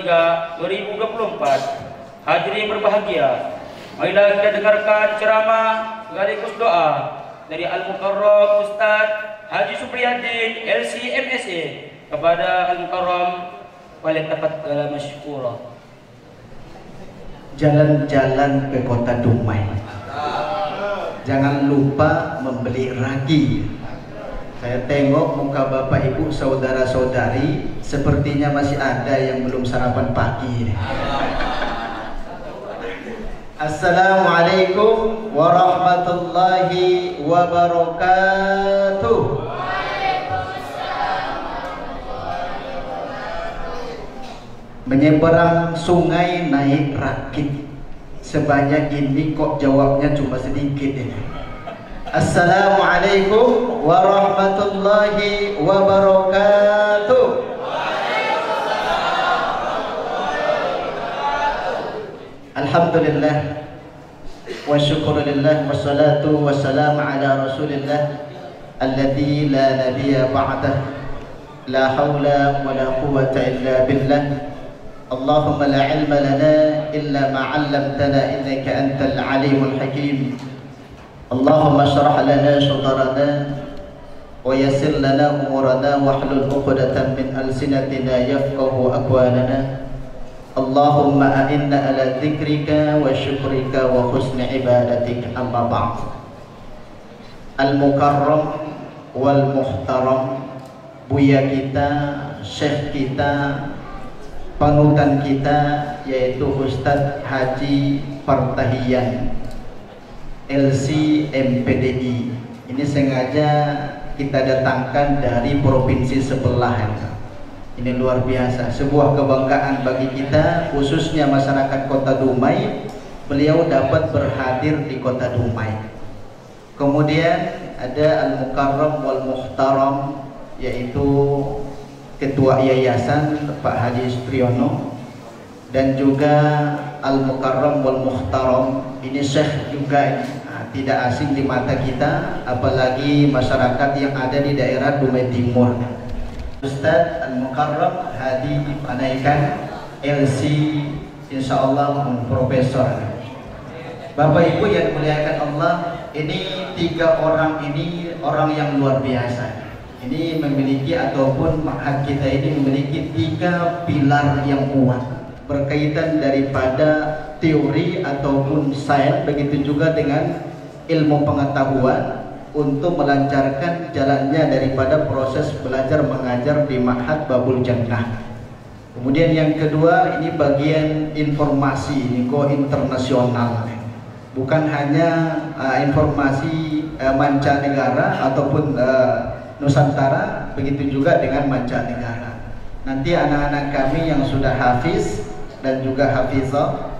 2024. Hadirin berbahagia, marilah kita dengarkan ceramah sekaligus doa dari Al-Mukarram Ustaz Haji Supriyadin LC MSA kepada Al-Mukarram Walitafaddal Mashkura. Jalan-jalan ke kota Dumai, jangan lupa membeli ragi. Saya tengok muka bapak ibu saudara-saudari sepertinya masih ada yang belum sarapan pagi. Assalamualaikum warahmatullahi wabarakatuh. Menyeberang sungai naik rakit, sebanyak ini kok jawabnya cuma sedikit ini. Assalamualaikum warahmatullahi wabarakatuh. Alhamdulillah wa syukurillah wassalatu wassalamu ala rasulillah alladzi la nabiyya ba'dah, la hawla wa la quwwata illa billah. Allahumma la ilma lana illa ma 'allamtana innaka antal alimul hakim. Allahumma shrah lana sadrana wa yassir lana umurana wahlul 'uqdatam min alsinatina yafqahu aqwalana. Allahumma a'inna ala dzikrika wa syukrika wa husni ibadatik. Amma ba'd. Al-Mukarram wal Muhtaram, buya kita, syekh kita, panutan kita, yaitu Ustadz Haji Partahiyan LC MPDI. Ini sengaja kita datangkan dari provinsi sebelah. Ini luar biasa, sebuah kebanggaan bagi kita, khususnya masyarakat kota Dumai. Beliau dapat berhadir di kota Dumai. Kemudian ada Al-Mukarram wal Muhtaram, yaitu Ketua Yayasan Pak Haji Supriyono, dan juga Al-Mukarram wal Muhtaram ini Syekh juga ini. Tidak asing di mata kita, apalagi masyarakat yang ada di daerah Dumai Timur. Ustadz Al-Mukarram Hadi Panaikan LC, insyaallah profesor. Bapak Ibu yang dimuliakan Allah, ini tiga orang ini orang yang luar biasa. Ini memiliki, ataupun ma'had kita ini memiliki tiga pilar yang kuat berkaitan daripada teori ataupun sains, begitu juga dengan ilmu pengetahuan untuk melancarkan jalannya daripada proses belajar mengajar di Ma'had Babul Jannah. Kemudian yang kedua, ini bagian informasi, ini go internasional, bukan hanya informasi mancanegara ataupun Nusantara, begitu juga dengan mancanegara. Nanti anak-anak kami yang sudah hafiz dan juga hafizah,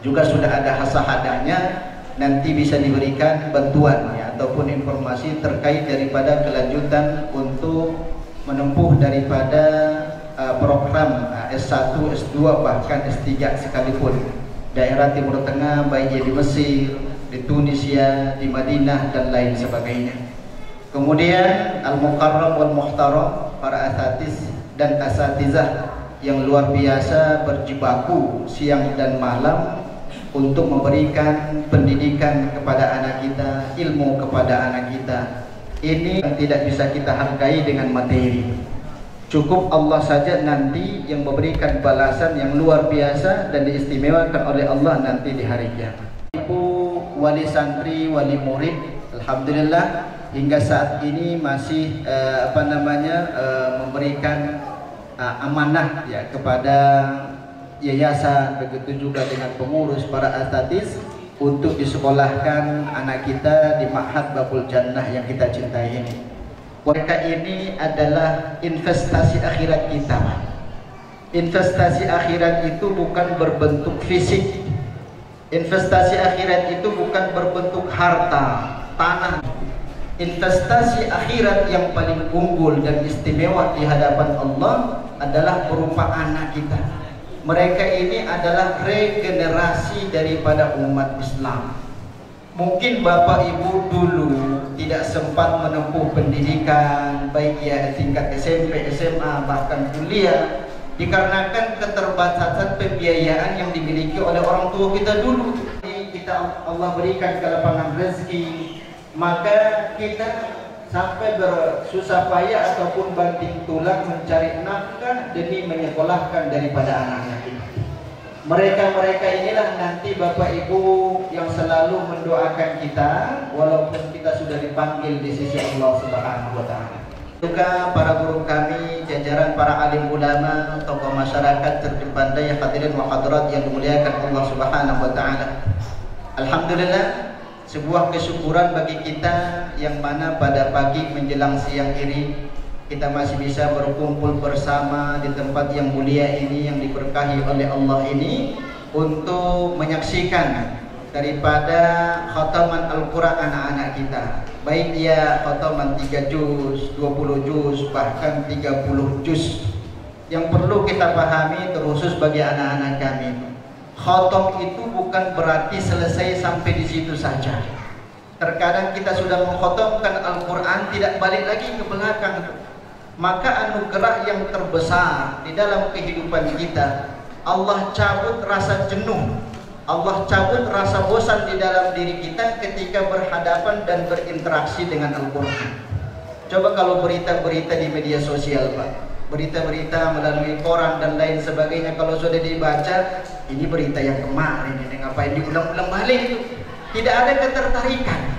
juga sudah ada hasahadahnya, nanti bisa diberikan bantuan ya, ataupun informasi terkait daripada kelanjutan untuk menempuh daripada program S1, S2, bahkan S3 sekalipun. Daerah Timur Tengah, baik di Mesir, di Tunisia, di Madinah, dan lain sebagainya. Kemudian Al-Mukarram wal Muhtaram, para asatiz dan asatizah yang luar biasa berjibaku siang dan malam untuk memberikan pendidikan kepada anak kita, ilmu kepada anak kita. Ini yang tidak bisa kita hargai dengan materi. Cukup Allah saja nanti yang memberikan balasan yang luar biasa dan diistimewakan oleh Allah nanti di hari kiamat. Ibu wali santri, wali murid, alhamdulillah hingga saat ini masih memberikan amanah ya kepada yayasan, begitu juga dengan pengurus, para asatiz, untuk disekolahkan anak kita di Ma'had Babul Jannah yang kita cintai ini. Mereka ini adalah investasi akhirat kita. Investasi akhirat itu bukan berbentuk fisik. Investasi akhirat itu bukan berbentuk harta, tanah. Investasi akhirat yang paling unggul dan istimewa di hadapan Allah adalah berupa anak kita. Mereka ini adalah regenerasi daripada umat Islam. Mungkin Bapak Ibu dulu tidak sempat menempuh pendidikan, baik ya tingkat SMP, SMA, bahkan kuliah. dikarenakan keterbatasan pembiayaan yang dimiliki oleh orang tua kita dulu. Kita Allah berikan kelapangan rezeki, maka kita sampai bersusah payah ataupun banting tulang mencari nafkah demi menyekolahkan daripada anak-anak kita. Mereka inilah nanti Bapak Ibu yang selalu mendoakan kita walaupun kita sudah dipanggil di sisi Allah Subhanahu wa taala. Juga para guru kami, jajaran para alim ulama, tokoh masyarakat terpandai, hadirin wa hadirat yang dimuliakan Allah Subhanahu wa taala. Alhamdulillah, sebuah kesyukuran bagi kita yang mana pada pagi menjelang siang ini kita masih bisa berkumpul bersama di tempat yang mulia ini, yang diberkahi oleh Allah ini, untuk menyaksikan daripada khataman Al-Quran anak-anak kita, baik dia khataman 3 juz, 20 juz, bahkan 30 juz. Yang perlu kita pahami terkhusus bagi anak-anak kami, khatam itu bukan berarti selesai sampai di situ saja. Terkadang kita sudah mengkhatamkan Al-Quran tidak balik lagi ke belakang. Maka anugerah yang terbesar di dalam kehidupan kita, Allah cabut rasa jenuh, Allah cabut rasa bosan di dalam diri kita ketika berhadapan dan berinteraksi dengan Al-Quran. Coba kalau berita-berita di media sosial, Pak, berita-berita melalui koran dan lain sebagainya, kalau sudah dibaca, ini berita yang kemarin, ini ngapain diulang-ulang balik itu, tidak ada ketertarikan.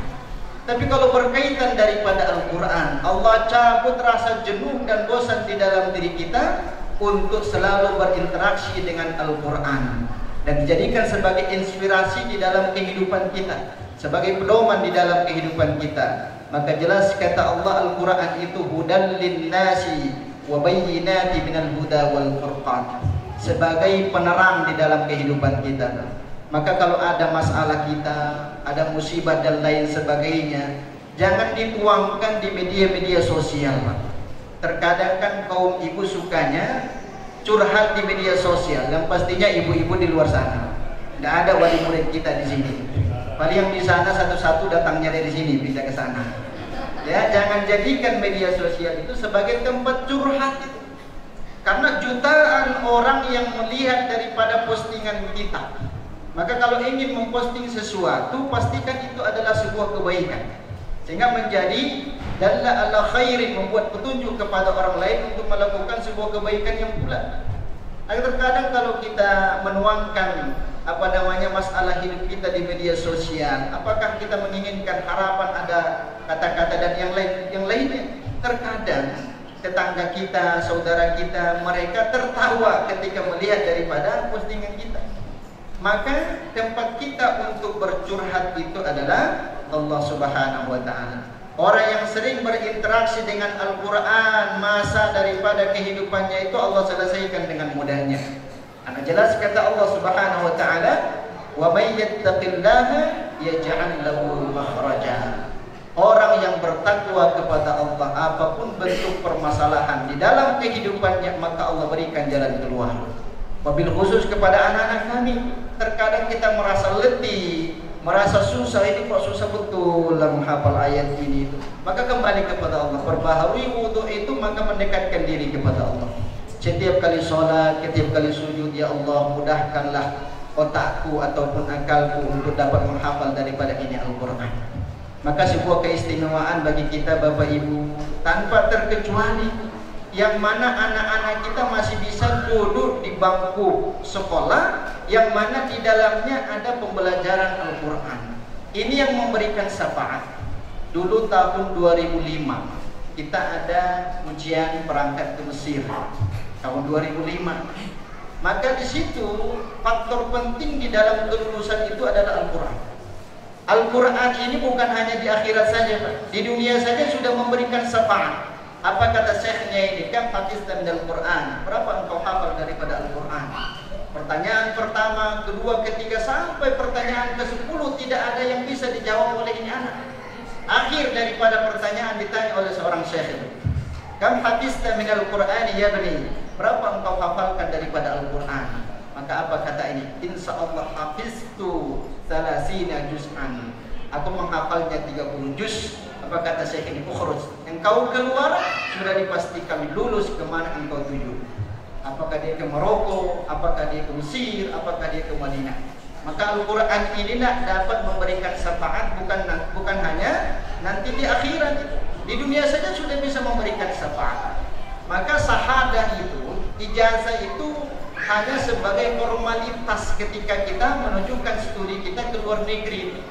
Tapi kalau berkaitan daripada Al-Quran, Allah cabut rasa jenuh dan bosan di dalam diri kita untuk selalu berinteraksi dengan Al-Quran dan dijadikan sebagai inspirasi di dalam kehidupan kita, sebagai pedoman di dalam kehidupan kita. Maka jelas kata Allah, Al-Quran itu hudan linnasi wa bayyinati minal huda wal furqan, sebagai penerang di dalam kehidupan kita. Maka kalau ada masalah kita, ada musibah dan lain sebagainya, jangan dituangkan di media-media sosial. Terkadang kan kaum ibu sukanya curhat di media sosial, dan pastinya ibu-ibu di luar sana. Tidak ada wali murid kita di sini. Paling yang di sana satu-satu datangnya dari sini, bisa ke sana. Ya, jangan jadikan media sosial itu sebagai tempat curhat itu. Karena jutaan orang yang melihat daripada postingan kita. Maka kalau ingin memposting sesuatu, pastikan itu adalah sebuah kebaikan, sehingga menjadi dalla ala khairin, membuat petunjuk kepada orang lain untuk melakukan sebuah kebaikan yang pula. Terkadang kalau kita menuangkan masalah hidup kita di media sosial, apakah kita menginginkan harapan ada kata-kata dan yang lainnya? Terkadang tetangga kita, saudara kita, mereka tertawa ketika melihat daripada postingan kita. Maka tempat kita untuk bercurhat itu adalah Allah Subhanahu wa taala. Orang yang sering berinteraksi dengan Al-Quran, masa daripada kehidupannya itu Allah selesaikan dengan mudahnya. Karena jelas kata Allah Subhanahu wa taala, "Wa may yattaqillaha yaj'al lahu makhraja." Orang yang bertakwa kepada Allah, apapun bentuk permasalahan di dalam kehidupannya, maka Allah berikan jalan keluar. Wabil khusus kepada anak-anak kami, terkadang kita merasa letih, merasa susah, ini kok susah betul lah menghafal ayat ini itu. Maka kembali kepada Allah, perbaharui wudu itu, maka mendekatkan diri kepada Allah. Setiap kali sholat, setiap kali sujud, ya Allah mudahkanlah otakku ataupun akalku untuk dapat menghafal daripada ini Al-Quran. Maka sebuah keistimewaan bagi kita Bapak Ibu, tanpa terkecuali, yang mana anak-anak kita masih bisa duduk di bangku sekolah yang mana di dalamnya ada pembelajaran Al-Quran. Ini yang memberikan syafaat. Dulu tahun 2005 kita ada ujian berangkat ke Mesir tahun 2005. Maka di situ faktor penting di dalam kelulusan itu adalah Al-Quran. Al-Quran ini bukan hanya di akhirat saja, Pak. Di dunia saja sudah memberikan syafaat. Apa kata syekhnya ini? Kam hafizta minal Quran? Berapa engkau hafal daripada Al-Quran? Pertanyaan pertama, kedua, ketiga, sampai pertanyaan ke-10 tidak ada yang bisa dijawab oleh ini anak. Akhir daripada pertanyaan ditanya oleh seorang syekh itu, kam hafizta minal Quran ya bani? Berapa engkau hafalkan daripada Al-Quran? Maka apa kata ini? Insyaallah hafiztu 30 juz'an. Aku menghafalnya 30 juz. Apa kata Syekh ini? Ukhruj. Engkau keluar, sudah dipastikan lulus kemana engkau tuju. apakah dia ke Maroko, apakah dia ke Mesir, apakah dia ke Madinah. Maka Al-Quran ini dapat memberikan syafaat bukan hanya nanti di akhirat, di dunia saja sudah bisa memberikan syafaat. Maka syahadah itu, ijazah itu hanya sebagai formalitas ketika kita menunjukkan studi kita ke luar negeri.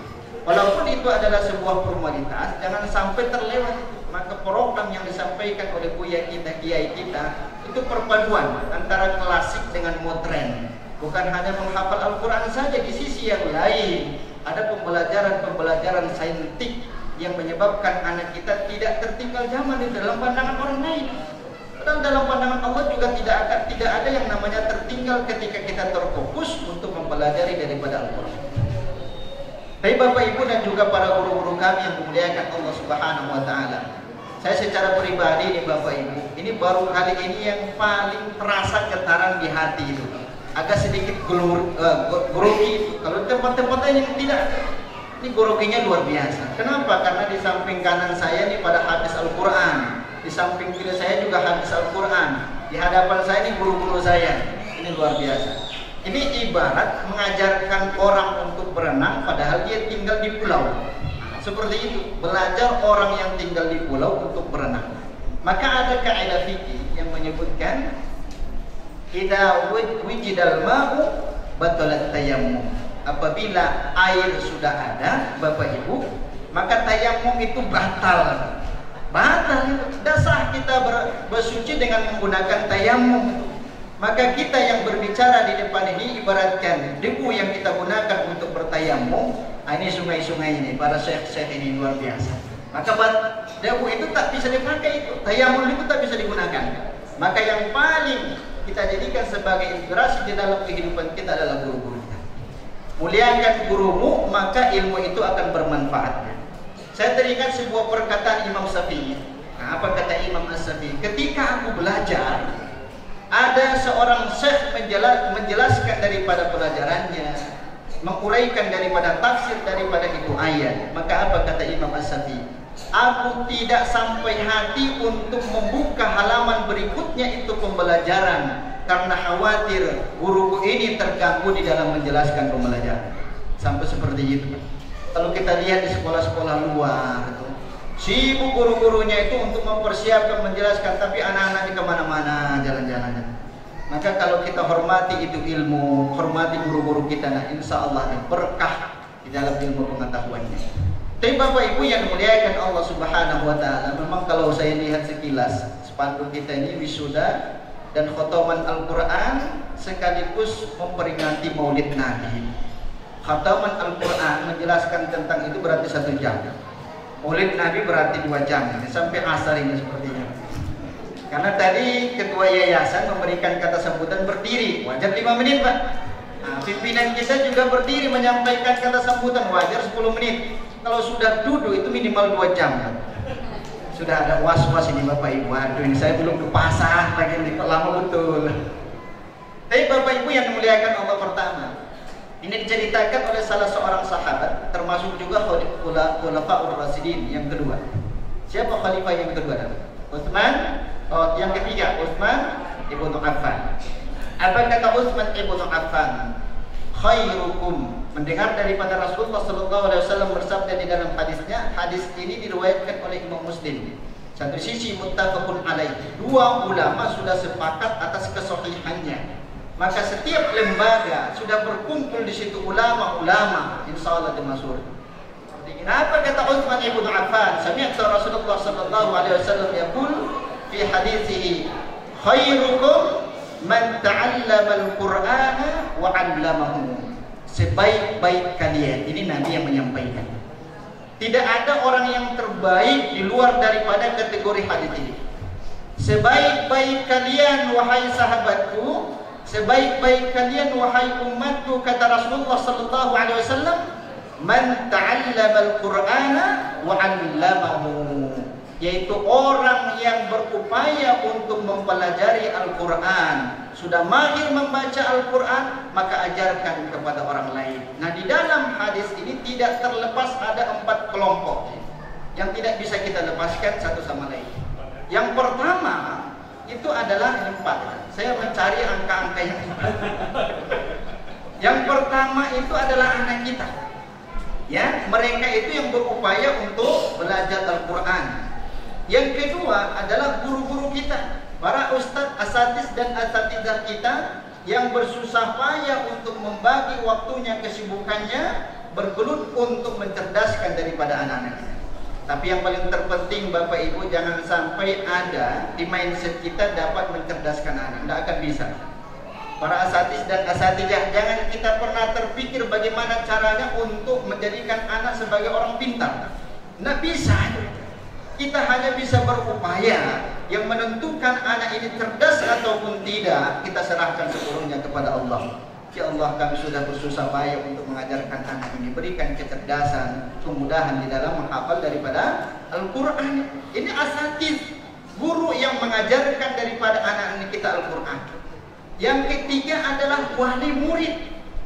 Walaupun itu adalah sebuah formalitas, jangan sampai terlewat. Maka program yang disampaikan oleh buya kita, kiai kita, itu perpaduan antara klasik dengan modern. Bukan hanya menghafal Al-Quran saja, di sisi yang lain ada pembelajaran saintik yang menyebabkan anak kita tidak tertinggal zaman di dalam pandangan orang lain. Dan dalam pandangan Allah juga tidak ada yang namanya tertinggal ketika kita terfokus untuk mempelajari daripada Al-Quran. Tapi Bapak Ibu dan juga para guru-guru kami yang memuliakan Allah Subhanahu wa Ta'ala, saya secara pribadi nih Bapak Ibu, ini baru kali ini yang paling terasa getaran di hati itu. Agak sedikit grogi. Kalau tempat-tempat lain yang tidak, ini groginya luar biasa. Kenapa? Karena di samping kanan saya ini pada habis Al-Quran, di samping kiri saya juga habis Al-Quran, di hadapan saya ini guru-guru saya. Ini luar biasa. Ini ibarat mengajarkan orang untuk berenang padahal dia tinggal di pulau. Seperti itu, belajar orang yang tinggal di pulau untuk berenang. Maka ada kaidah fikih yang menyebutkan idza wujidal ma'u batalat tayammum. Apabila air sudah ada, Bapak Ibu, maka tayammum itu batal. Batal itu. Tidak sah kita bersuci dengan menggunakan tayammum. Maka kita yang berbicara di depan ini ibaratkan debu yang kita gunakan untuk bertayammum. Ini sungai-sungai ini, para syekh-syekh ini luar biasa. Maka debu itu tak bisa dipakai, itu tayammum itu tak bisa digunakan. Maka yang paling kita jadikan sebagai inspirasi di dalam kehidupan kita adalah guru-guru kita. Muliakan gurumu, maka ilmu itu akan bermanfaat. Saya teringat sebuah perkataan Imam Syafi'i. Nah, apa kata Imam Syafi'i? Ketika aku belajar, ada seorang syekh menjelaskan daripada pelajarannya, menguraikan daripada tafsir daripada itu ayat. Maka apa kata Imam Syafi'i? Aku tidak sampai hati untuk membuka halaman berikutnya itu pembelajaran, karena khawatir guruku ini terganggu di dalam menjelaskan pembelajaran. Sampai seperti itu. Kalau kita lihat di sekolah-sekolah luar, sibuk guru-gurunya itu untuk mempersiapkan menjelaskan, tapi anak-anak di kemana-mana jalan-jalan. Maka kalau kita hormati itu ilmu, hormati guru-guru kita, nah insya Allah berkah di dalam ilmu pengetahuannya. Tapi Bapak Ibu yang dimuliakan Allah Subhanahu wa Ta'ala, memang kalau saya lihat sekilas spanduk kita ini wisuda dan khotaman Al-Quran sekaligus memperingati Maulid Nabi. Khotaman Al-Quran menjelaskan tentang itu berarti 1 jam. Maulid Nabi berarti 2 jam, sampai asar ini sepertinya. Karena tadi ketua yayasan memberikan kata sambutan berdiri, wajar 5 menit Pak. Nah, pimpinan kita juga berdiri menyampaikan kata sambutan, wajar 10 menit. Kalau sudah duduk itu minimal 2 jam. Sudah ada was-was ini Bapak Ibu. Aduh, ini saya belum ke pasar lagi nih, lama betul. Tapi Bapak Ibu yang dimuliakan Allah, pertama, ini diceritakan oleh salah seorang sahabat, termasuk juga Khulafaur Rasyidin yang kedua. Siapa khalifah yang kedua? Utsman. Oh, yang ketiga Utsman ibnu Affan. Apa kata Utsman ibnu Affan? Khairukum, mendengar daripada Rasulullah sallallahu alaihi wasallam bersabda di dalam hadisnya. Hadis ini diriwayatkan oleh Imam Muslim. Satu sisi muttafaqun alaih, 2 ulama sudah sepakat atas kesahihannya. Maka setiap lembaga sudah berkumpul di situ ulama-ulama, insyaallah dimasuk. Kenapa kata Utsman ibnu Affan? Sami'tu Rasulullah sallallahu alaihi wasallam yaqul fi hadisihi, khairukum man ta'allama al-Qur'ana wa 'allamahu. Sebaik-baik kalian, ini Nabi yang menyampaikan. Tidak ada orang yang terbaik di luar daripada kategori hadis ini. Sebaik-baik kalian wahai sahabatku, sebaik-baik kalian wahai umatku, kata Rasulullah sallallahu alaihi wasallam, man ta'allama al-Qur'ana wa 'allamahu, yaitu orang yang berupaya untuk mempelajari Al-Quran. Sudah mahir membaca Al-Quran, maka ajarkan kepada orang lain. Nah, di dalam hadis ini tidak terlepas ada 4 kelompok yang tidak bisa kita lepaskan satu sama lain. Yang pertama, itu adalah 4. Saya mencari angka-angka yang 4. Yang pertama itu adalah anak kita. Ya, mereka itu yang berupaya untuk belajar Al-Quran. Yang kedua adalah guru-guru kita, para ustadz, asatiz dan asatidzah kita yang bersusah payah untuk membagi waktunya, kesibukannya, bergelut untuk mencerdaskan daripada anak-anak kita. Tapi yang paling terpenting Bapak Ibu, jangan sampai ada di mindset kita dapat mencerdaskan anak. Tidak akan bisa. Para asatiz dan asatidzah, jangan kita pernah terpikir bagaimana caranya untuk menjadikan anak sebagai orang pintar. Tidak bisa. Kita hanya bisa berupaya. Yang menentukan anak ini cerdas ataupun tidak, kita serahkan sepenuhnya kepada Allah. Ya Allah, kami sudah bersusah payah untuk mengajarkan anak ini, berikan kecerdasan, kemudahan di dalam menghafal daripada Al-Quran. Ini asatiz, guru yang mengajarkan daripada anak-anak kita Al-Quran. Yang ketiga adalah wali murid.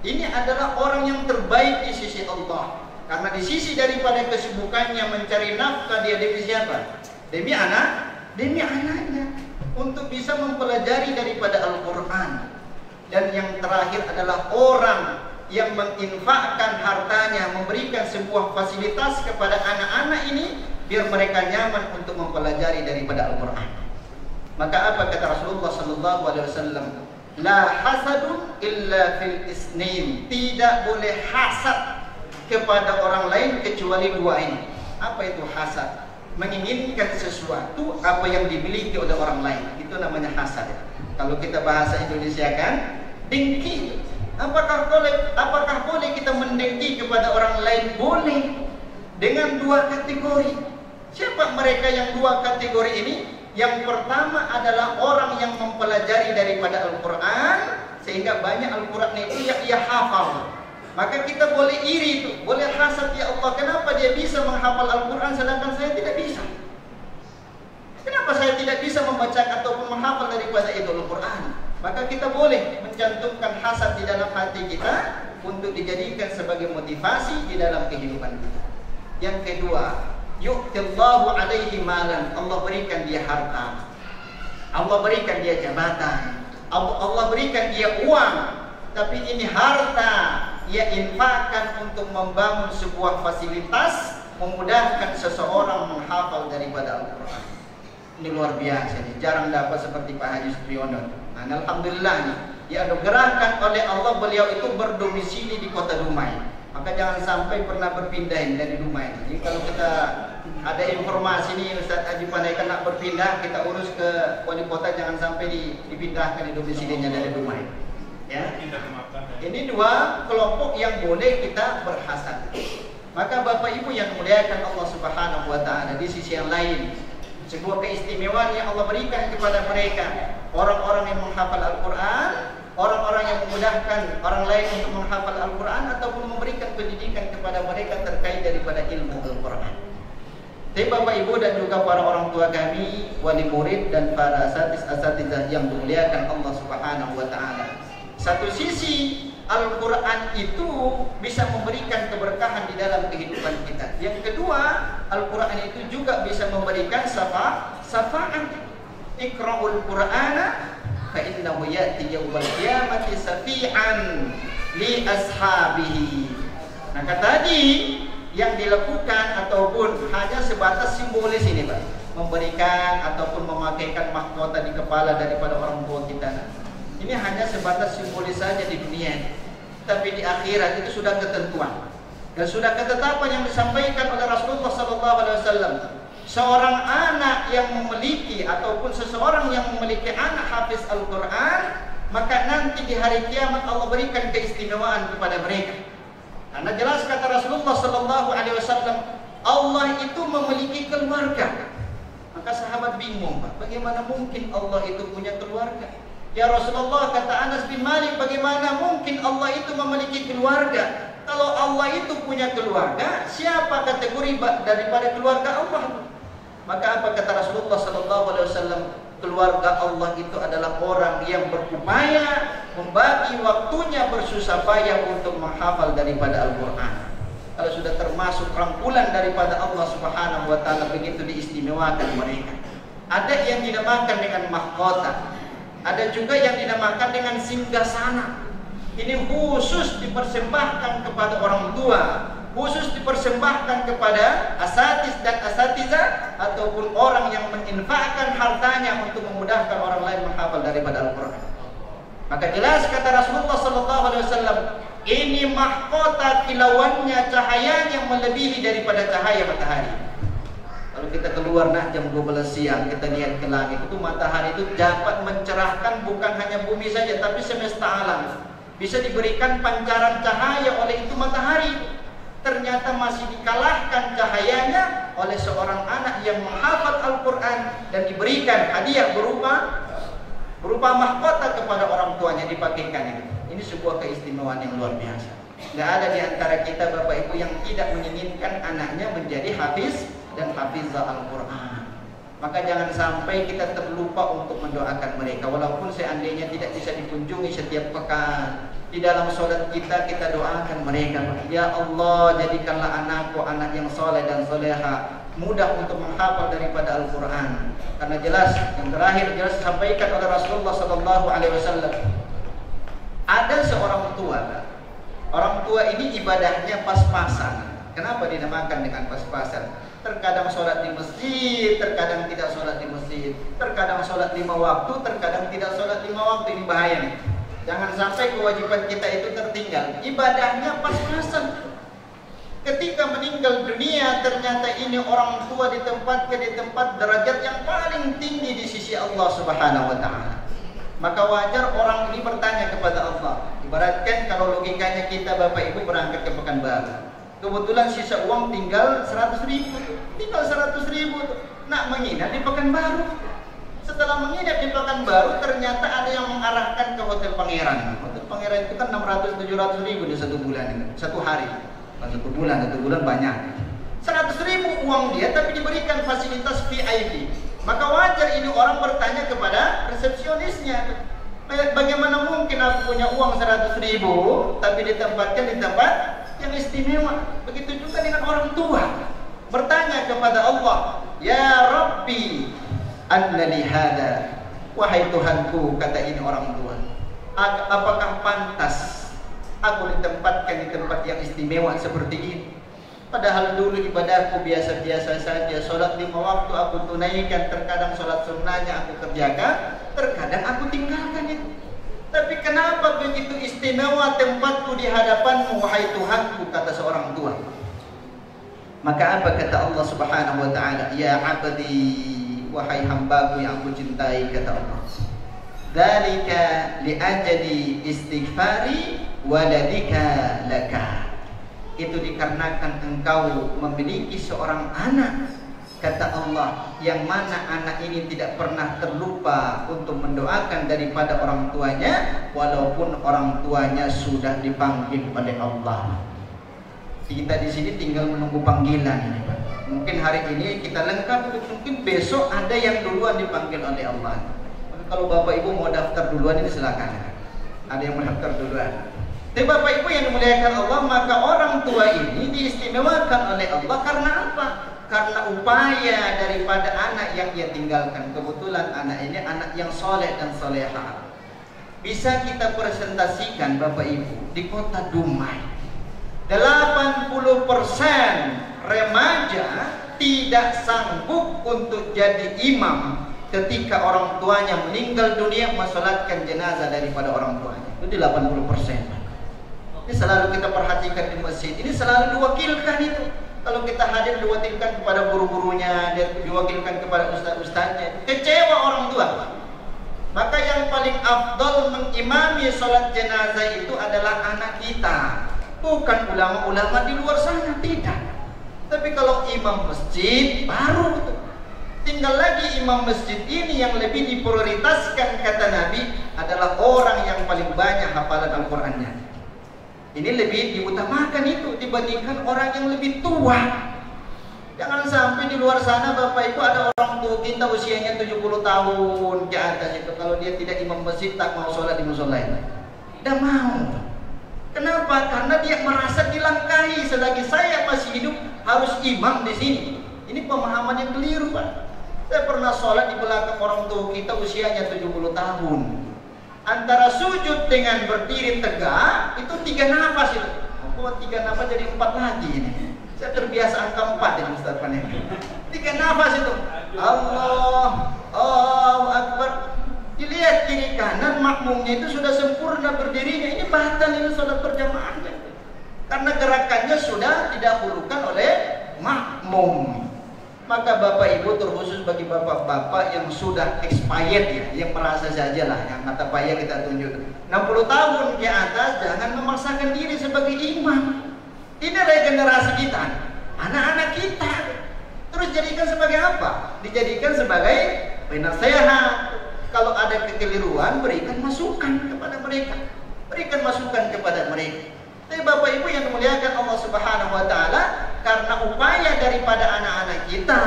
Ini adalah orang yang terbaik di sisi Allah. Karena di sisi daripada kesibukannya mencari nafkah, dia demi siapa? Demi anaknya, untuk bisa mempelajari daripada Al-Quran. Dan yang terakhir adalah orang yang menginfakkan hartanya, memberikan sebuah fasilitas kepada anak-anak ini biar mereka nyaman untuk mempelajari daripada Al-Quran. Maka apa kata Rasulullah SAW? La hasadun illa fil isnain. Tidak boleh hasad kepada orang lain kecuali 2 ini. Apa itu hasad? Menginginkan sesuatu apa yang dimiliki oleh orang lain, itu namanya hasad. Kalau kita bahasa Indonesia kan, dengki. Apakah boleh kita mendengki kepada orang lain? Boleh, dengan 2 kategori. Siapa mereka yang 2 kategori ini? Yang pertama adalah orang yang mempelajari daripada Al-Quran sehingga banyak Al-Quran itu yang ia hafal. Maka kita boleh iri itu, boleh hasad, ya Allah, kenapa dia bisa menghafal Al-Quran sedangkan saya tidak bisa? Kenapa saya tidak bisa membaca ataupun menghafal daripada itu Al-Quran? Maka kita boleh mencantumkan hasad di dalam hati kita untuk dijadikan sebagai motivasi di dalam kehidupan kita. Yang kedua, yu'tillahu alaihi malan. Allah berikan dia harta, Allah berikan dia jabatan, Allah berikan dia uang. Tapi ini harta ia infakkan untuk membangun sebuah fasilitas, memudahkan seseorang menghafal daripada Al-Quran. Ini luar biasa nih, jarang dapat seperti Pak Haji Supriyono. Nah, alhamdulillah nih, dianugerahkan oleh Allah, beliau itu berdomisili di kota Dumai. Maka jangan sampai pernah berpindah dari Dumai. Jadi kalau kita ada informasi nih Ustaz Haji Panaikan nak berpindah, kita urus ke wali kota, jangan sampai dipindahkan di domisilinya dari Dumai. Ya. Ini 2 kelompok yang boleh kita berhasad. Maka Bapak Ibu yang memuliakan Allah Subhanahu wa taala, di sisi yang lain, sebuah keistimewaan yang Allah berikan kepada mereka, orang-orang yang menghafal Al-Quran, orang-orang yang memudahkan orang lain untuk menghafal Al-Quran ataupun memberikan pendidikan kepada mereka terkait daripada ilmu Al-Quran. Tapi Bapak Ibu dan juga para orang tua kami, wali murid dan para asatidzah yang dimuliakan Allah Subhanahu wa taala. Satu sisi Al-Quran itu bisa memberikan keberkahan di dalam kehidupan kita. Yang kedua, Al-Quran itu juga bisa memberikan syafaat. Iqra'ul Qur'ana fa innahu ya'ti yaumal qiyamati syafi'an li ashabihi. Maka tadi yang dilakukan ataupun hanya sebatas simbolis ini, Pak, memberikan ataupun memakaikan mahkota di kepala daripada orang tua kita. Ini hanya sebatas simbolis saja di dunia. Tapi di akhirat itu sudah ketentuan dan sudah ketetapan yang disampaikan oleh Rasulullah SAW. Seorang anak yang memiliki ataupun seseorang yang memiliki anak hafiz Al-Quran, maka nanti di hari kiamat Allah berikan keistimewaan kepada mereka. Karena jelas kata Rasulullah SAW, Allah itu memiliki keluarga. Maka sahabat bingung, Pak, bagaimana mungkin Allah itu punya keluarga? Ya Rasulullah, kata Anas bin Malik, bagaimana mungkin Allah itu memiliki keluarga? Kalau Allah itu punya keluarga, siapa kategori daripada keluarga Allah? Maka apa kata Rasulullah SAW? Keluarga Allah itu adalah orang yang berupaya membagi waktunya, bersusah payah untuk menghafal daripada Al-Quran. Kalau sudah termasuk rangkulan daripada Allah Subhanahu wa taala, begitu diistimewakan mereka. ada yang dinamakan dengan mahkota, ada juga yang dinamakan dengan singgasana. Ini khusus dipersembahkan kepada orang tua, khusus dipersembahkan kepada asatis dan asatiza, ataupun orang yang menginfakkan hartanya untuk memudahkan orang lain menghafal daripada Al-Quran. Maka jelas kata Rasulullah SAW, ini mahkota kilauannya, cahayanya melebihi daripada cahaya matahari. Kalau kita keluar jam 12 siang, kita lihat ke langit, itu matahari itu dapat mencerahkan bukan hanya bumi saja, tapi semesta alam. Bisa diberikan pancaran cahaya oleh itu matahari. Ternyata masih dikalahkan cahayanya oleh seorang anak yang menghafal Al-Quran dan diberikan hadiah berupa mahkota kepada orang tuanya, dipakaikan. Ini sebuah keistimewaan yang luar biasa. Tidak ada di antara kita Bapak Ibu yang tidak menginginkan anaknya menjadi hafiz dan hafizah Al-Quran. Maka jangan sampai kita terlupa untuk mendoakan mereka, walaupun seandainya tidak bisa dikunjungi setiap pekan. Di dalam sholat kita doakan mereka. Ya Allah, jadikanlah anakku anak yang soleh dan soleha, mudah untuk menghafal daripada Al-Quran. Karena jelas, yang terakhir jelas disampaikan oleh Rasulullah SAW, ada seorang tua. Orang tua ini ibadahnya pas-pasan. Kenapa dinamakan dengan pas-pasan? Terkadang sholat di masjid, terkadang tidak sholat di masjid, terkadang sholat 5 waktu, terkadang tidak sholat 5 waktu. Ini bahaya nih. Jangan sampai kewajiban kita itu tertinggal. Ibadahnya pas-pasan. Ketika meninggal dunia, ternyata ini orang tua ditempatkan di tempat derajat yang paling tinggi di sisi Allah Subhanahu wa Ta'ala. Maka wajar orang ini bertanya kepada Allah. Ibaratkan kalau logikanya kita Bapak Ibu berangkat ke Pekanbaru, kebetulan sisa uang tinggal 100.000, tinggal 100.000, nak menginap di Pekanbaru. Setelah menginap di Pekanbaru, ternyata ada yang mengarahkan ke Hotel Pangeran. Hotel Pangeran itu kan 600-700 ribu di satu bulan, satu hari. Satu bulan banyak. 100.000 uang dia, tapi diberikan fasilitas VIP. Maka wajar ini orang bertanya kepada resepsionisnya, bagaimana mungkin aku punya uang 100.000 tapi ditempatkan di tempat yang istimewa? Begitu juga dengan orang tua bertanya kepada Allah, ya Rabbi anna li hada, wahai Tuhanku, kata ini orang tua, apakah pantas aku ditempatkan di tempat yang istimewa seperti ini? Padahal dulu ibadahku biasa-biasa saja. Sholat 5 waktu aku tunaikan, terkadang sholat sunnahnya aku kerjakan, terkadang aku tinggalkan itu. Tapi kenapa begitu istimewa tempatku di hadapanmu, wahai Tuhanku, kata seorang tua. Maka apa kata Allah Subhanahu wa Ta'ala? Ya abdi, wahai hambaku yang aku cintai, kata Allah, dzalika li'ajadi istighfari waladika laka. Itu dikarenakan engkau memiliki seorang anak, kata Allah, yang mana anak ini tidak pernah terlupa untuk mendoakan daripada orang tuanya, walaupun orang tuanya sudah dipanggil oleh Allah. Kita di sini tinggal menunggu panggilan ini, Pak. Mungkin hari ini kita lengkap, mungkin besok ada yang duluan dipanggil oleh Allah. Maka kalau Bapak Ibu mau daftar duluan ini silakan. Ada yang mau daftar duluan. Tapi Bapak Ibu yang dimuliakan Allah, maka orang tua ini diistimewakan oleh Allah karena apa? Karena upaya daripada anak yang ia tinggalkan. Kebetulan anak ini anak yang soleh dan soleha. Bisa kita presentasikan Bapak Ibu di kota Dumai, 80% remaja tidak sanggup untuk jadi imam ketika orang tuanya meninggal dunia, mensolatkan jenazah daripada orang tuanya. Itu 80%. Ini selalu kita perhatikan di masjid. Ini selalu diwakilkan itu. Kalau kita hadir diwakilkan kepada guru-gurunya, diwakilkan kepada ustaz-ustaznya. Kecewa orang tua. Maka yang paling afdal mengimami sholat jenazah itu adalah anak kita, bukan ulama-ulama di luar sana, tidak. Tapi kalau imam masjid baru itu. Tinggal lagi imam masjid ini yang lebih diprioritaskan, kata Nabi, adalah orang yang paling banyak hafalan Al-Qur'annya. Ini lebih diutamakan itu dibandingkan orang yang lebih tua. Jangan sampai di luar sana Bapak Ibu ada orang tua kita usianya 70 tahun ke atas itu, kalau dia tidak imam masjid tak mau sholat di musola. Tidak mau. Kenapa? Karena dia merasa dilangkahi. Selagi saya masih hidup harus imam di sini. Ini pemahaman yang keliru, Pak. Saya pernah sholat di belakang orang tua kita usianya 70 tahun. Antara sujud dengan berdiri tegak itu 3 nafas itu. Kok 3 nafas jadi 4 lagi ini. Saya terbiasa angka 4 ini Ustaz Panen. 3 nafas itu. Allahu Akbar. Dilihat kiri kanan makmumnya itu sudah sempurna berdirinya. Ini batal ini sholat berjamaahnya. Karena gerakannya sudah didahulukan oleh makmum. Maka Bapak Ibu, terkhusus bagi bapak-bapak yang sudah expired ya, yang merasa sajalah, yang kata Pak ya kita tunjuk 60 tahun ke atas, jangan memaksakan diri sebagai imam. Ini regenerasi kita, anak-anak kita. Terus jadikan sebagai apa? Dijadikan sebagai penasehat. Kalau ada kekeliruan, berikan masukan kepada mereka. Berikan masukan kepada mereka. Tapi Bapak Ibu yang dimuliakan Allah Subhanahu wa taala, karena upaya daripada anak-anak kita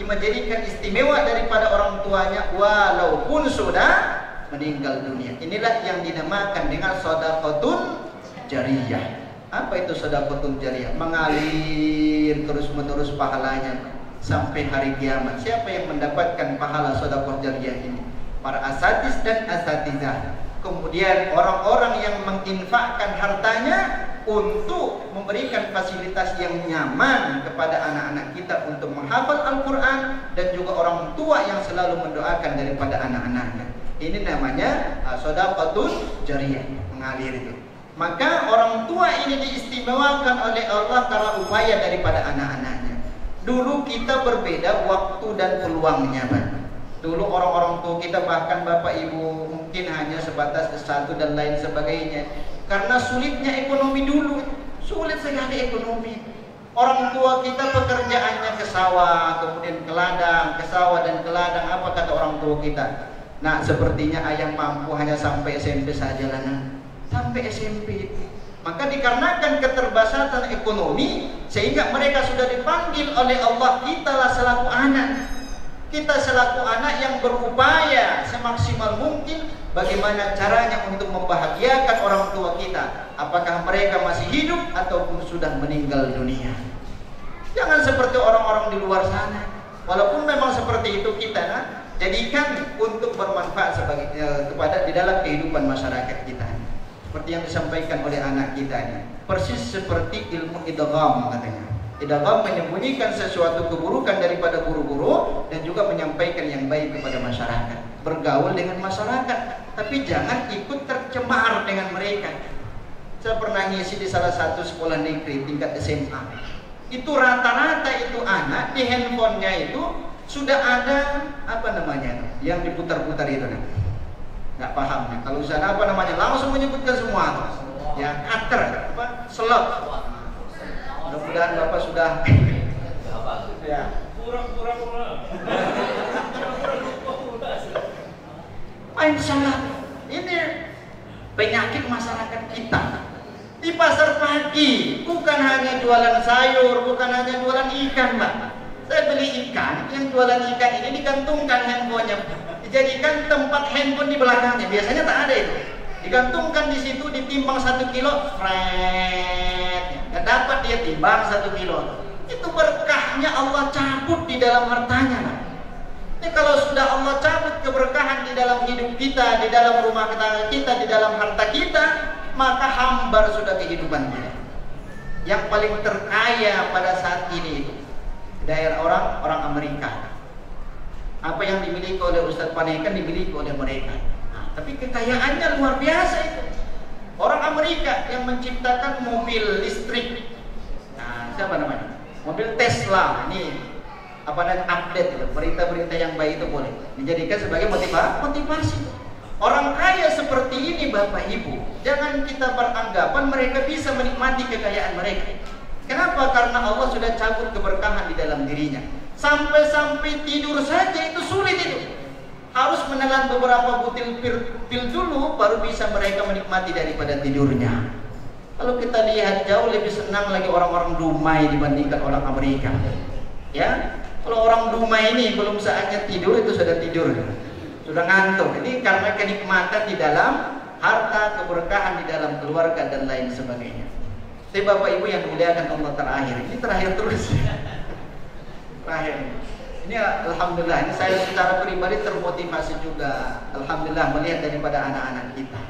menjadikan istimewa daripada orang tuanya walaupun sudah meninggal dunia. Inilah yang dinamakan dengan sedekahun jariyah. Apa itu sedekahun jariyah? Mengalir terus-menerus pahalanya sampai hari kiamat. Siapa yang mendapatkan pahala sedekah jariyah ini? Para asatidz dan asatidzah. Kemudian orang-orang yang menginfakkan hartanya untuk memberikan fasilitas yang nyaman kepada anak-anak kita untuk menghafal Al-Quran, dan juga orang tua yang selalu mendoakan daripada anak-anaknya. Ini namanya sedekahun jariyah, mengalir itu. Maka orang tua ini diistimewakan oleh Allah karena upaya daripada anak-anaknya. Dulu kita berbeda waktu dan peluangnya, Pak. Dulu orang-orang tua kita, bahkan bapak ibu, mungkin hanya sebatas S1 dan lain sebagainya. Karena sulitnya ekonomi dulu, sulit sekali ekonomi. Orang tua kita pekerjaannya ke sawah, kemudian ke ladang, ke sawah dan ke ladang. Apa kata orang tua kita? Nah, sepertinya ayah mampu hanya sampai SMP saja lah, nah. Sampai SMP. Maka dikarenakan keterbatasan ekonomi, sehingga mereka sudah dipanggil oleh Allah, kita lah selaku anak. Kita selaku anak yang berupaya semaksimal mungkin bagaimana caranya untuk membahagiakan orang tua kita, apakah mereka masih hidup ataupun sudah meninggal dunia. Jangan seperti orang-orang di luar sana. Walaupun memang seperti itu, kita jadikan untuk bermanfaat sebagai kepada di dalam kehidupan masyarakat kita. Seperti yang disampaikan oleh anak kita ini, persis seperti ilmu idgham katanya. Idgham menyembunyikan sesuatu keburukan daripada guru-guru dan juga menyampaikan yang baik kepada masyarakat. Bergaul dengan masyarakat, tapi jangan ikut tercemar dengan mereka. Saya pernah ngisi di salah satu sekolah negeri tingkat SMA. Itu rata-rata itu anak di handphonenya itu sudah ada apa namanya yang diputar-putar itu, nggak paham ya. Kalau sana apa namanya langsung menyebutkan semua tuh. Ya, cutter, apa, slot. Mudah-mudahan Bapak sudah ya. Main salah. Ini penyakit masyarakat kita. Di pasar pagi bukan hanya jualan sayur, bukan hanya jualan ikan, Mbak. Saya beli ikan, yang jualan ikan ini digantungkan handphonenya, dijadikan tempat handphone di belakangnya. Biasanya tak ada itu. Digantungkan di situ, ditimbang 1 kilo, dan dapat dia timbang 1 kilo. Itu berkahnya Allah cabut di dalam hartanya. Ini kalau sudah Allah cabut keberkahan di dalam hidup kita, di dalam rumah tangga kita, di dalam harta kita, maka hambar sudah kehidupan kita. Yang paling terkaya pada saat ini itu daerah orang Amerika. Apa yang dimiliki oleh Ustadz Panekan dimiliki oleh mereka. Tapi kekayaannya luar biasa itu. Orang Amerika yang menciptakan mobil listrik. Nah, siapa namanya? Mobil Tesla. Ini apa namanya, update itu. Berita-berita yang baik itu boleh dijadikan sebagai motivasi. Orang kaya seperti ini Bapak Ibu, jangan kita beranggapan mereka bisa menikmati kekayaan mereka. Kenapa? Karena Allah sudah cabut keberkahan di dalam dirinya. Sampai-sampai tidur saja itu sulit itu. Harus menelan beberapa butil pil dulu baru bisa mereka menikmati daripada tidurnya. Kalau kita lihat jauh lebih senang lagi orang-orang Dumai dibandingkan orang Amerika. Ya, kalau orang Dumai ini belum saatnya tidur itu sudah tidur, sudah ngantuk. Ini karena kenikmatan di dalam harta, keberkahan di dalam keluarga dan lain sebagainya. Tapi Bapak Ibu yang dimuliakan Allah, terakhir ini terakhir terus. Terakhir. Ini alhamdulillah, ini saya secara pribadi termotivasi juga. Alhamdulillah melihat daripada anak-anak kita.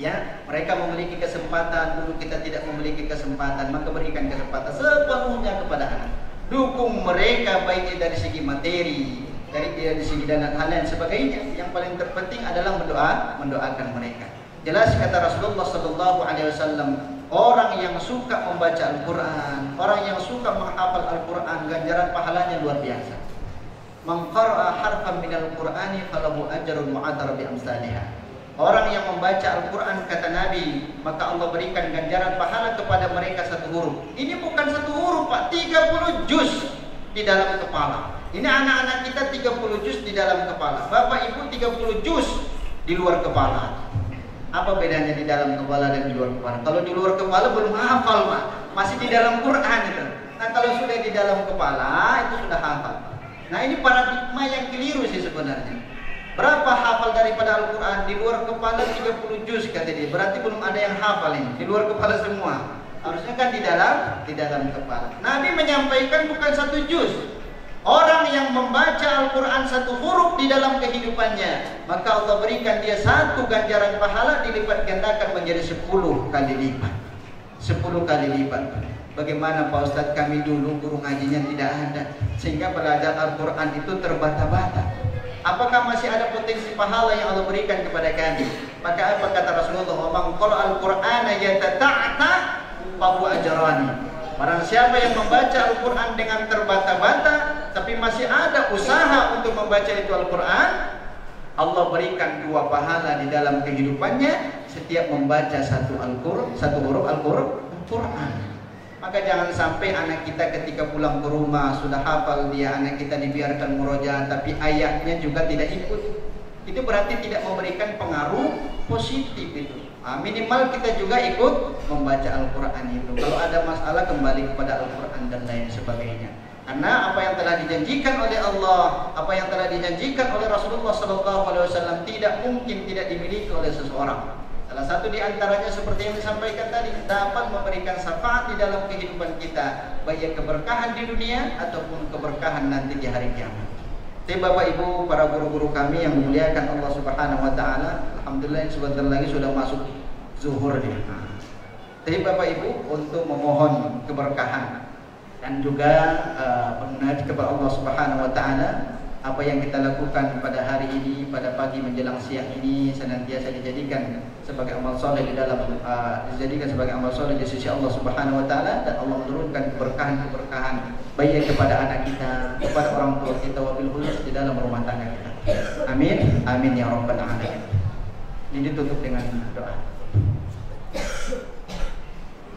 Ya, mereka memiliki kesempatan, dulu kita tidak memiliki kesempatan, maka berikan kesempatan sepenuhnya kepada anak. Dukung mereka baik dari segi materi, dari segi dan hal lain sebagainya. Yang paling terpenting adalah mendoakan mereka. Jelas kata Rasulullah sallallahu alaihi wasallam, orang yang suka membaca Al-Qur'an, orang yang suka menghafal Al-Qur'an, ganjaran pahalanya luar biasa. Man qara'a harfan minal Qur'ani falahu ajrun mu'adzar bi amsalihha. Orang yang membaca Al-Qur'an kata Nabi, maka Allah berikan ganjaran pahala kepada mereka satu huruf. Ini bukan satu huruf, Pak, 30 juz di dalam kepala. Ini anak-anak kita 30 juz di dalam kepala. Bapak Ibu 30 juz di luar kepala. Apa bedanya di dalam kepala dan di luar kepala? Kalau di luar kepala belum hafal, Pak. Masih di dalam Quran itu. Nah, kalau sudah di dalam kepala itu sudah hafal. Nah, ini paradigma yang keliru sih sebenarnya. Berapa hafal daripada Al-Quran? Di luar kepala 30 juz kata dia. Berarti belum ada yang hafal ini. Di luar kepala semua. Harusnya kan di dalam kepala. Nabi menyampaikan bukan satu juz. Orang yang membaca Al-Quran satu huruf di dalam kehidupannya, maka Allah berikan dia satu ganjaran pahala dilipat gandakan menjadi 10 kali lipat. 10 kali lipat. Bagaimana Pak Ustadz, kami dulu guru ngajinya tidak ada, sehingga belajar Al-Quran itu terbata-bata. Apakah masih ada potensi pahala yang Allah berikan kepada kami? Maka apa kata Rasulullah? "Man qara'a Al-Qur'ana yatata'ata fahu ajrani." Barang siapa yang membaca Al-Quran dengan terbata-bata, tapi masih ada usaha untuk membaca itu Al-Quran, Allah berikan 2 pahala di dalam kehidupannya setiap membaca satu huruf Al-Quran. Maka jangan sampai anak kita ketika pulang ke rumah sudah hafal dia, anak kita dibiarkan murojaah tapi ayahnya juga tidak ikut. Itu berarti tidak memberikan pengaruh positif itu. Minimal kita juga ikut membaca Al-Quran itu. Kalau ada masalah kembali kepada Al-Quran dan lain sebagainya. Karena apa yang telah dijanjikan oleh Allah, apa yang telah dijanjikan oleh Rasulullah SAW tidak mungkin tidak dimiliki oleh seseorang. Salah satu di antaranya seperti yang disampaikan tadi, dapat memberikan syafaat di dalam kehidupan kita, baik keberkahan di dunia ataupun keberkahan nanti di hari kiamat. Jadi Bapak Ibu, para guru-guru kami yang memuliakan Allah Subhanahu wa taala, alhamdulillah sebentar lagi sudah masuk zuhur nih. Jadi Bapak Ibu, untuk memohon keberkahan dan juga bermunajat kepada Allah Subhanahu wa taala, apa yang kita lakukan pada hari ini, pada pagi menjelang siang ini senantiasa dijadikan sebagai amal soleh di dalam sebagai amal soleh di sisi Allah Subhanahu wa taala, dan Allah menurunkan keberkahan baik kepada anak kita, kepada orang tua kita, wabil khusus di dalam rumah tangga kita. Amin, amin ya rabbal alamin. Ini ditutup dengan doa.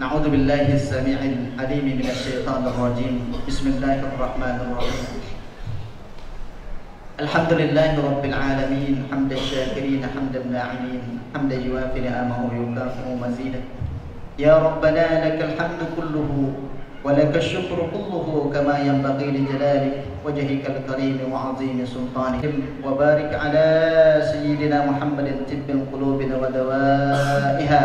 Na'udzu billahi as-sami'il 'alim minasy syaithanir rajim. Bismillahirrahmanirrahim. Alhamdulillahi rabbil alamin, hamdan syakirin, hamdan na'imin, hamdan yuwafi ni'amahu yukafi'u mazidah. Ya rabbana lakal hamdu kulluhu wa lakal syukru kulluhu kama yanbaghi li jalali wajhikal karim wa 'azimi sultanik. Wa barik ala sayyidina Muhammadin tibbil qulubina wa dawaiha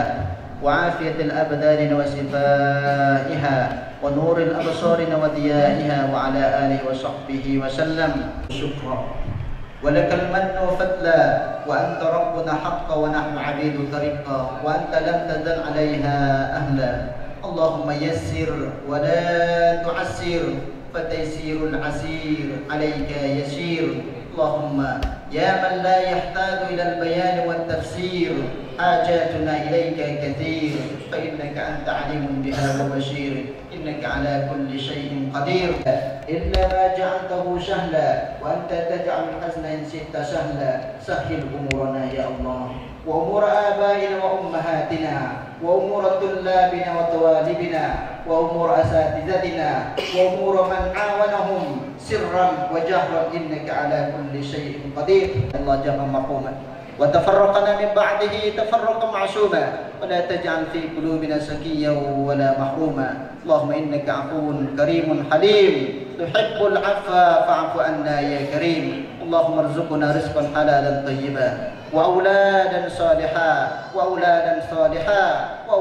wa afiyatil abdanina wa sifaiha wa nuril absarina wa diyaiha wa ala alihi wa sahbihi wa sallam. Syukran ولك المن وفضلا وأنت ربنا حقا ونحن عبيد طريقا وأنت لم تزل عليها أهلا. اللهم يسر ولا تعسر فتيسير العسير عليك يسير. اللهم يا من لا يحتاج إلى البيان والتفسير حاجاتنا إليك كثير فإنك أنت عليم بها وبشير. إنك على كل شيء قدير. إلا ما جعلته سهلا وأنت تجعل الحزن إن شئت سهلا. سهل أمورنا يا الله وأمور آبائنا وأمهاتنا وأمور طلابنا وطوالبنا وأمور أساتذتنا وأمور من عاونهم سرا وجهرا. إنك على كل شيء قدير. الله جل مرحوما وتفرقنا من بعده تفرقا معصوما ولا تجعل في قلوبنا سكيا ولا محروما. اللهم إنك عفو كريم حليم تحب العفو فاعف عنا يا كريم. اللهم ارزقنا رزقا حلالا طيبا وأولادا صالحا وأولادا صالحا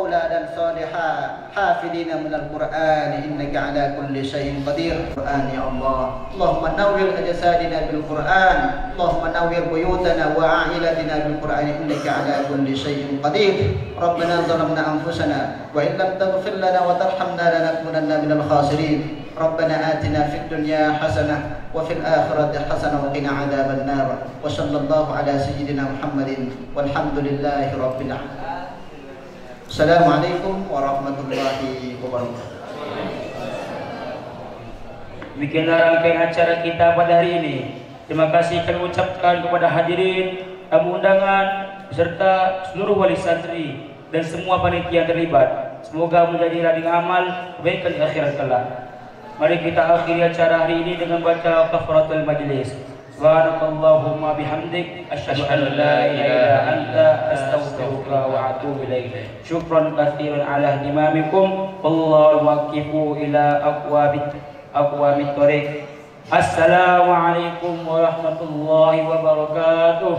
auladan salihah hafidina minal Qur'an innaka ala kulli syai'in qadir. Qur'an ya Allah, Allahumma nawwir ajsadina bil Qur'an, Allahumma nawwir buyutana wa a'ilatina bil Qur'an innaka ala kulli syai'in qadir. Rabbana zalamna anfusana wa in lam taghfir lana wa tarhamna lanakunanna minal khasirin. Rabbana atina fid dunya hasanah wa fil akhirati hasanah wa qina adzaban nar. Wa sallallahu ala sayyidina Muhammadin walhamdulillahi rabbil alamin. Assalamualaikum warahmatullahi wabarakatuh. Demikianlah rangkaian acara kita pada hari ini. Terima kasih kami ucapkan kepada hadirin, tamu undangan, beserta seluruh wali santri dan semua panitia terlibat. Semoga menjadi ladang amal kebaikan di akhirat kelak. Mari kita akhiri acara hari ini dengan baca kafaratul majlis. Subhanakallahumma bihamdik asyhadu an la ilaha illa anta astaghfiruka wa atubu ilaik. Syukran katsiran ala ihtimamikum. Wallahu waqifu ila aqwamit thoriq. Assalamualaikum warahmatullahi wabarakatuh.